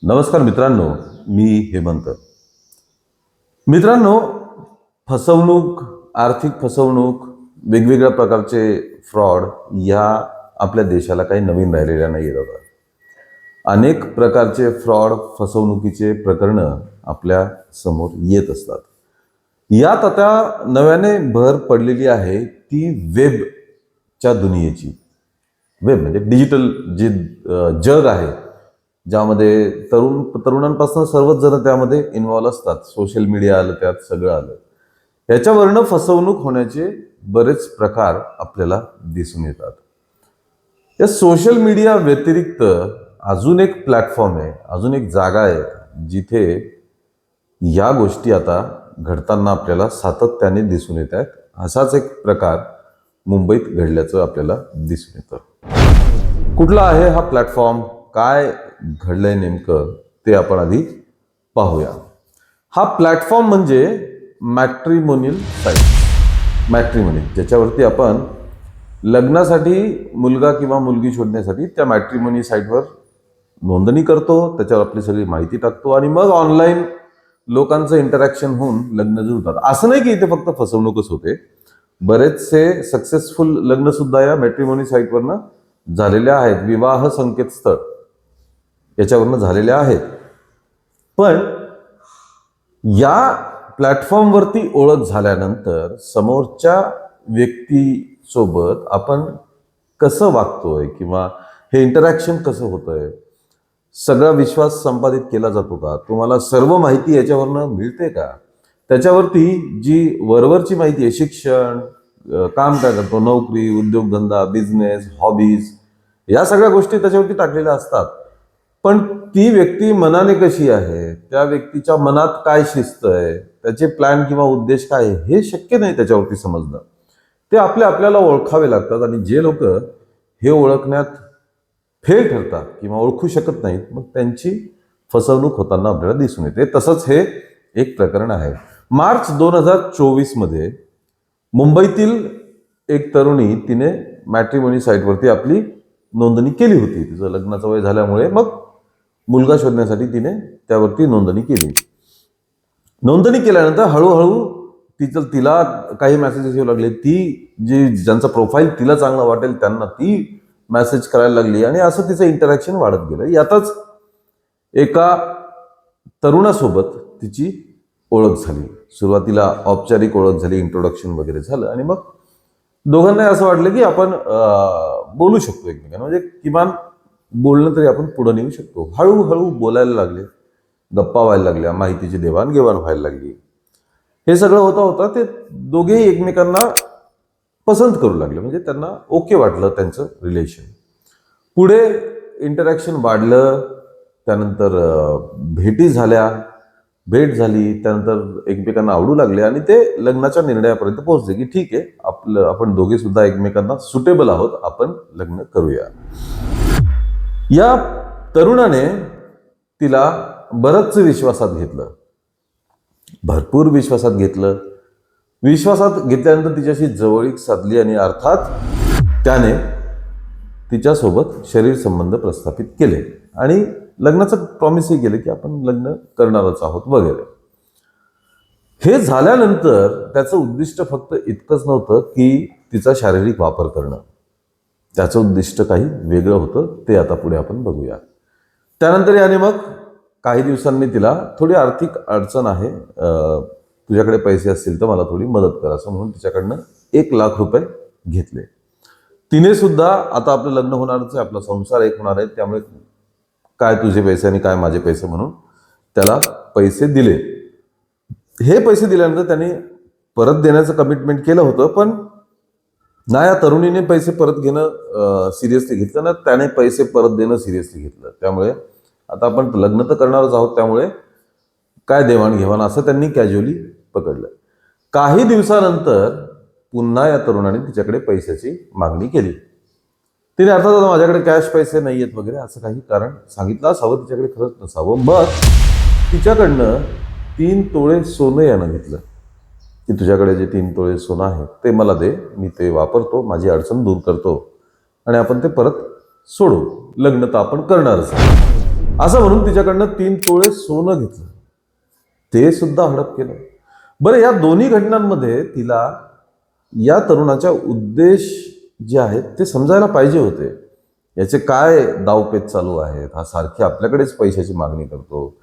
नमस्कार मित्रांनो, मी हेमंत. मित्रांनो, फसवणूक, आर्थिक फसवणूक, वेगवेगळ्या प्रकारचे फ्रॉड या आपल्या देशाला काही नवीन राहिलेल्या नाही आहेत. अनेक प्रकारचे फ्रॉड, फसवणुकीचे प्रकरणं आपल्या समोर येत असतात. यात आता नव्याने भर पडलेली आहे ती वेबच्या दुनियेची. वेब म्हणजे डिजिटल जे जग आहे, ज्यामध्ये तरुणांपासून सर्वच जण त्यामध्ये इन्व्हॉल्व असतात. सोशल मीडिया आलं, त्यात सगळं आलं. याच्यावरनं फसवणूक होण्याचे बरेच प्रकार आपल्याला दिसून येतात. या सोशल मीडिया व्यतिरिक्त अजून एक प्लॅटफॉर्म आहे, अजून एक जागा आहे, जिथे या गोष्टी आता घडताना आपल्याला सातत्याने दिसून येत आहेत. असाच एक प्रकार मुंबईत घडल्याचं आपल्याला दिसून येतं. कुठला आहे हा प्लॅटफॉर्म, काय घडलंय नेमकं ते आपण आधी पाहूया. हा प्लॅटफॉर्म म्हणजे मॅट्रिमोनियल साईट. मॅट्रिमोनी, ज्याच्यावरती आपण लग्नासाठी मुलगा किंवा मुलगी शोधण्यासाठी त्या मॅट्रिमोनी साईटवर नोंदणी करतो, त्याच्यावर आपली सगळी माहिती टाकतो आणि मग ऑनलाईन लोकांचं इंटरॅक्शन होऊन लग्न जुळतात. असं नाही की इथे फक्त फसवणूकच होते, बरेचसे सक्सेसफुल लग्न सुद्धा या मॅट्रिमोनी साईटवरनं झालेले आहेत. विवाह संकेतस्थळ याच्यावरनं झालेल्या आहेत. पण या प्लॅटफॉर्मवरती ओळख झाल्यानंतर समोरच्या व्यक्तीसोबत आपण कसं वागतोय किंवा हे इंटरॅक्शन कसं होतंय, सगळा विश्वास संपादित केला जातो का, तुम्हाला सर्व माहिती याच्यावरनं मिळते का, त्याच्यावरती जी वरवरची माहिती आहे, शिक्षण, काम काय करतो, नोकरी, उद्योगधंदा, बिझनेस, हॉबीज, या सगळ्या गोष्टी त्याच्यावरती टाकलेल्या असतात. पण ती व्यक्ती मनाने कशी आहे, त्या व्यक्तीच्या मनात काय शिस्त आहे, त्याचे प्लॅन किंवा उद्देश काय आहे, हे शक्य नाही त्याच्यावरती समजणं. ते आपल्याला ओळखावे लागतात आणि जे लोक हे ओळखण्यात फेल ठरतात किंवा ओळखू शकत नाहीत, मग त्यांची फसवणूक होताना आपल्याला दिसून येते. तसंच हे एक प्रकरण आहे. मार्च 2024 मध्ये मुंबईतील एक तरुणी, तिने मॅट्रिमोनी साईटवरती आपली नोंदणी केली होती. तिचं लग्नाचं वय झाल्यामुळे मग मुलगा शोधण्यासाठी तिने त्यावरती नोंदणी केली. नोंदणी केल्यानंतर हळूहळू तिला काही मेसेजेस येऊ लागले. ज्यांचा प्रोफाईल तिला चांगला वाटेल त्यांना ती मेसेज करायला लागली आणि असं तिचं इंटरॅक्शन वाढत गेलं. यातच एका तरुणासोबत तिची ओळख झाली. सुरुवातीला औपचारिक ओळख झाली, इंट्रोडक्शन वगैरे झालं आणि मग दोघांनाही असं वाटलं की आपण बोलू शकतो एकमेकांना, म्हणजे किमान बोलणं तरी आपण पुढे नेऊ शकतो. हळूहळू बोलायला लागले, गप्पा व्हायला लागल्या, माहितीची देवाणघेवाण व्हायला लागली. हे सगळं होता ते दोघेही एकमेकांना पसंत करू लागले, म्हणजे त्यांना ओके वाटलं त्यांचं रिलेशन. पुढे इंटरॅक्शन वाढलं, त्यानंतर भेट झाली, त्यानंतर एकमेकांना आवडू लागले आणि ते लग्नाच्या निर्णयापर्यंत पोहोचले की ठीक आहे, आपण दोघे सुद्धा एकमेकांना सुटेबल आहोत, आपण लग्न करूया. या तरुणाने तिला बरंच विश्वासात घेतलं, भरपूर विश्वासात घेतलं. विश्वासात घेतल्यानंतर तिच्याशी जवळीक साधली आणि अर्थात त्याने तिच्यासोबत शरीर संबंध प्रस्थापित केले आणि लग्नाचं प्रॉमिसही केलं की आपण लग्न करणारच आहोत वगैरे. हे झाल्यानंतर त्याचं उद्दिष्ट फक्त इतकंच नव्हतं की तिचा शारीरिक वापर करणं. त्याचं उद्दिष्ट काही वेगळं होतं, ते आता पुढे आपण बघूया. त्यानंतर याने मग काही दिवसांनी तिला थोडी आर्थिक अडचण आहे, तुझ्याकडे पैसे असतील तर मला थोडी मदत कर, असं म्हणून तिच्याकडनं 1 लाख रुपये घेतले. तिने सुद्धा आता आपलं लग्न होणारच आहे, आपला संसार एक होणार आहे, त्यामुळे काय तुझे पैसे आणि काय माझे पैसे म्हणून त्याला पैसे दिले. हे पैसे दिल्यानंतर त्याने परत देण्याचं कमिटमेंट केलं होतं, पण ना या तरुणीने पैसे परत घेणं सिरियसली घेतलं, ना त्याने पैसे परत देणं सिरियसली घेतलं. त्यामुळे आता आपण लग्न तर करणारच आहोत, त्यामुळे काय देवाणघेवाण असं त्यांनी कॅज्युअली पकडलं. काही दिवसानंतर पुन्हा या तरुणाने तिच्याकडे पैशाची मागणी केली. तिने अर्थात माझ्याकडे कॅश पैसे नाही आहेत वगैरे असं काही कारण सांगितलं असावं, तिच्याकडे खरंच नसावं. मग तिच्याकडनं 3 तोळे सोनं यानं घेतलं की तुझ्याकडे जे 3 तोळे सोनं आहे ते मला दे, मी ते वापरतो, माझी अडचण दूर करतो आणि आपण ते परत सोडू, लग्न तर आपण करणारच. असं म्हणून तिच्याकडनं 3 तोळे सोनं घेतलं, ते सुद्धा हडप केलं. बरं, या दोन्ही घटनांमध्ये तिला या तरुणाच्या उद्देश जे आहेत ते समजायला पाहिजे होते. याचे काय डावपेच चालू आहेत, हा सारखी आपल्याकडेच पैशाची मागणी करतो.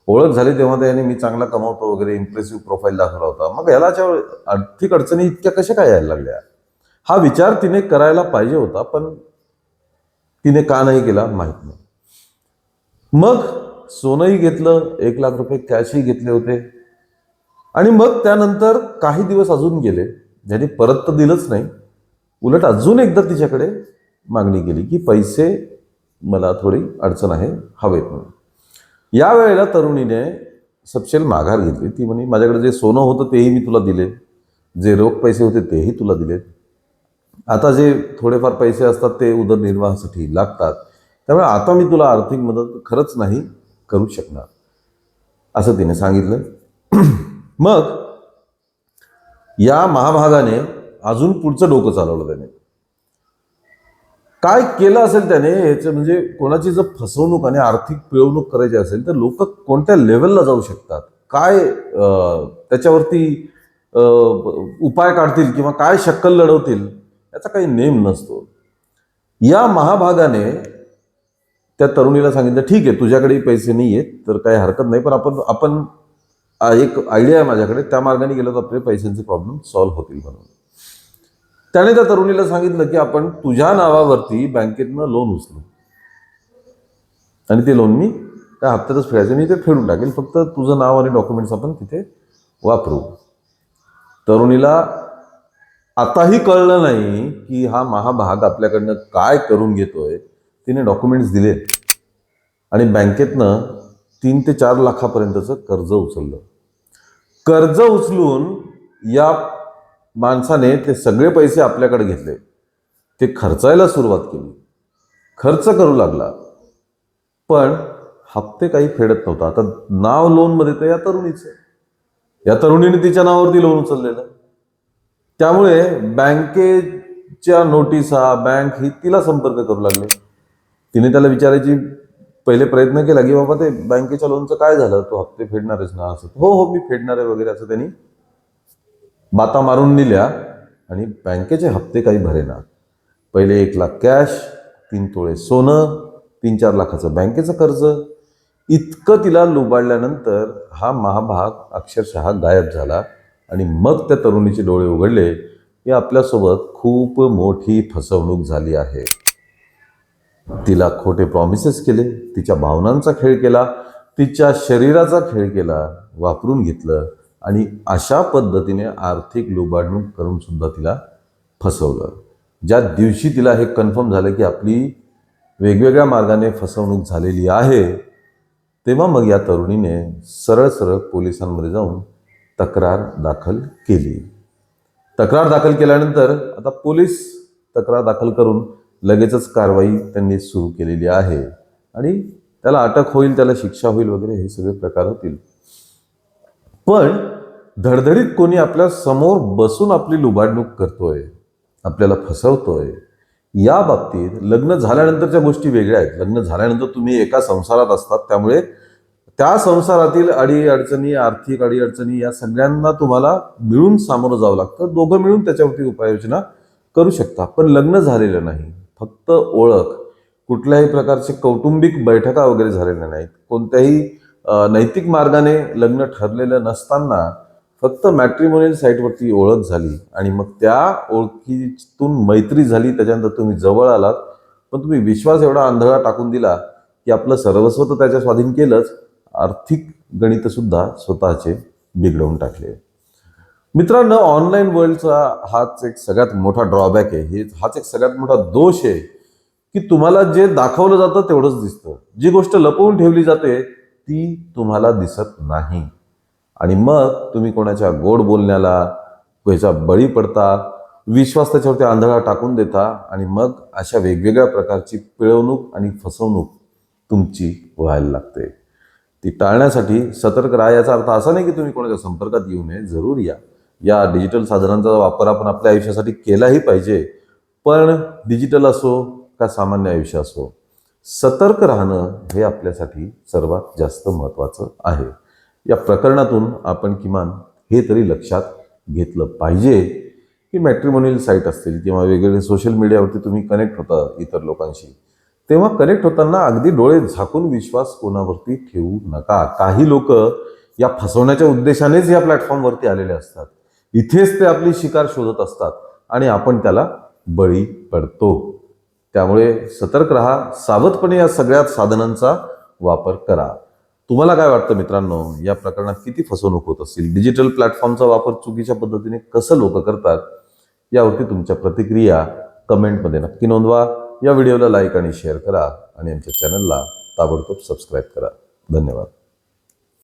ओळख झाली तेव्हा त्याने मी चांगला कमावतो वगैरे इम्प्रेसिव्ह प्रोफाईल दाखवला होता, मग यालाच्या आर्थिक अडचणी इतक्या कशा काय यायला लागल्या, हा विचार तिने करायला पाहिजे होता, पण तिने का नाही केला माहित नाही. मग सोनंही घेतलं, 1,00,000 रुपये कॅशही घेतले होते, आणि मग त्यानंतर काही दिवस अजून गेले, ज्यांनी परत तर दिलंच नाही, उलट अजून एकदा तिच्याकडे मागणी केली की पैसे मला थोडी अडचण आहे, हवेत म्हणून. या वेळेला तरुणीने सपशेल माघार घेतली. ती म्हणे माझ्याकडे जे सोनं होतं तेही मी तुला दिले, जे रोख पैसे होते तेही तुला दिले, आता जे थोडेफार पैसे असतात ते उदरनिर्वाहासाठी लागतात, त्यामुळे आता मी तुला आर्थिक मदत खरंच नाही करू शकणार, असं तिने सांगितलं. मग या महाभागाने अजून पुढचं डोकं चालवलं. त्याने काय केलं असेल त्याने, याचं म्हणजे कोणाची जर फसवणूक आणि आर्थिक पिळवणूक करायची असेल तर लोक कोणत्या लेवलला जाऊ शकतात, काय त्याच्यावरती उपाय काढतील किंवा काय शक्कल लढवतील, याचा काही नेम नसतो. या महाभागाने त्या तरुणीला सांगितलं, ठीक आहे तुझ्याकडेही पैसे नाही आहेत तर काही हरकत नाही, पण आपण आपण एक आयडिया आहे माझ्याकडे, त्या मार्गाने गेलो तर आपले पैशांचे प्रॉब्लेम सॉल्व्ह होतील म्हणून. त्याने त्या तरुणीला सांगितलं की आपण तुझ्या नावावरती बँकेतनं लोन उचलू आणि ते लोन मी त्या हप्त्यातच फेडायचं, मी ते फेडून टाकेल, फक्त तुझं नाव आणि डॉक्युमेंट्स आपण तिथे वापरू. तरुणीला आताही कळलं नाही की हा महाभाग आपल्याकडनं काय करून घेतोय. तिने डॉक्युमेंट्स दिले आणि बँकेतनं 3 ते 4 लाखापर्यंतचं कर्ज उचललं. कर्ज उचलून या माणसाने ते सगळे पैसे आपल्याकडे घेतले, ते खर्चायला सुरुवात केली, खर्च करू लागला, पण हप्ते काही फेडत नव्हता. आता नाव लोनमध्ये तर या तरुणीचं, या तरुणीने तिच्या नावावरती लोन उचललेलं, त्यामुळे बँकेच्या नोटिसा, बँक ही तिला संपर्क करू लागले. तिने त्याला विचारायची पहिले प्रयत्न केला की बाबा ते बँकेच्या लोनचं काय झालं, तो हप्ते फेडणारच ना, असं हो हो मी फेडणार आहे वगैरे, असं त्यांनी बाता मारून दिल्या आणि बँकेचे हप्ते काही भरेना. पहिले 1,00,000 कॅश, 3 तोळे सोनं, 3-4 लाखाचं बँकेचं कर्ज, इतकं तिला लुबाडल्यानंतर हा महाभाग अक्षरशः गायब झाला. आणि मग त्या तरुणीचे डोळे उघडले की आपल्यासोबत खूप मोठी फसवणूक झाली आहे. तिला खोटे प्रॉमिसेस केले, तिच्या भावनांचा खेळ केला, तिच्या शरीराचा खेळ केला, वापरून घेतलं आणि अशा पद्धतीने आर्थिक लुबाडणूक करून सुद्धा तिला फसवलं. ज्या दिवशी तिला हे कन्फर्म झालं की आपली वेगवेगळ्या मार्गाने फसवणूक झालेली आहे, तेव्हा मग या तरुणीने सरळ सरळ पोलिसांमध्ये जाऊन तक्रार दाखल केली. तक्रार दाखल केल्यानंतर आता पोलीस तक्रार दाखल करून लगेचच कारवाई त्यांनी सुरू केलेली आहे आणि त्याला अटक होईल, त्याला शिक्षा होईल वगैरे, हे सगळे प्रकार होतील. पण धडधडीत कोणी आपल्या समोर बसून आपली लुबाडणूक करतोय, आपल्याला फसवतोय, या बाबतीत लग्न झाल्यानंतरच्या गोष्टी वेगळ्या आहेत. लग्न झाल्यानंतर तुम्ही एका संसारात असतात, त्यामुळे त्या संसारातील अडीअडचणी, आर्थिक अडीअडचणी या सगळ्यांना तुम्हाला मिळून सामोरं जावं लागतं. दोघं मिळून त्याच्यावरती उपाययोजना करू शकता. पण लग्न झालेलं नाही, फक्त ओळख, कुठल्याही प्रकारचे कौटुंबिक बैठका वगैरे झालेल्या नाहीत, कोणत्याही नैतिक मार्गाने लग्न ठरलेलं नसताना फक्त मॅट्रिमोनियल साईटवरती ओळख झाली आणि मग त्या ओळखीतून मैत्री झाली, त्याच्यानंतर तुम्ही जवळ आलात, पण तुम्ही विश्वास एवढा आंधळा टाकून दिला की आपलं सर्वस्व तर त्याच्या स्वाधीन केलंच, आर्थिक गणित सुद्धा स्वतःचे बिघडवून टाकले. मित्रांनो, ऑनलाईन वर्ल्डचा हाच एक सगळ्यात मोठा ड्रॉबॅक आहे, हाच एक सगळ्यात मोठा दोष आहे की तुम्हाला जे दाखवलं जातं तेवढंच दिसतं, जी गोष्ट लपवून ठेवली जाते ती तुम्हाला दिसत नाही. आणि मग तुम्ही कोणाच्या गोड बोलण्याला ह्याचा बळी पडता, विश्वास त्याच्यावरती आंधळा टाकून देता आणि मग अशा वेगवेगळ्या प्रकारची पिळवणूक आणि फसवणूक तुमची व्हायला लागते. ती टाळण्यासाठी सतर्क राहा. याचा अर्थ असा नाही की तुम्ही कोणाच्या संपर्कात येऊ नये, जरूर या. या डिजिटल साधनांचा वापर आपण आपल्या आयुष्यासाठी केलाही पाहिजे, पण डिजिटल असो का सामान्य आयुष्य असो, सतर्क राहणं हे आपल्यासाठी सर्वात जास्त महत्त्वाचं आहे. या प्रकरणातून आपण किमान हे तरी लक्षात घेतलं पाहिजे की मॅट्रिमोनियल साईट असतील किंवा वेगवेगळे सोशल मीडियावरती तुम्ही कनेक्ट होता इतर लोकांशी, तेव्हा कनेक्ट होताना अगदी डोळे झाकून विश्वास कोणावरती ठेवू नका. काही लोक या फसवण्याच्या उद्देशानेच या प्लॅटफॉर्मवरती आलेले असतात. इथेच ते आपली शिकार शोधत असतात आणि आपण त्याला बळी पडतो. त्यामुळे सतर्क राहा, सावधपणे या सगळ्या साधनांचा वापर करा. तुम्हाला काय वाटतं मित्रांनो, या प्रकरणात किती फसवणूक होत असेल? डिजिटल प्लॅटफॉर्मचा वापर चुकीच्या पद्धतीने कसं लोक करतात? यावरती तुमच्या प्रतिक्रिया कमेंटमध्ये नक्की नोंदवा. या व्हिडिओला लाईक आणि शेअर करा आणि आमच्या चॅनलला ताबडतोब सबस्क्राईब करा. धन्यवाद.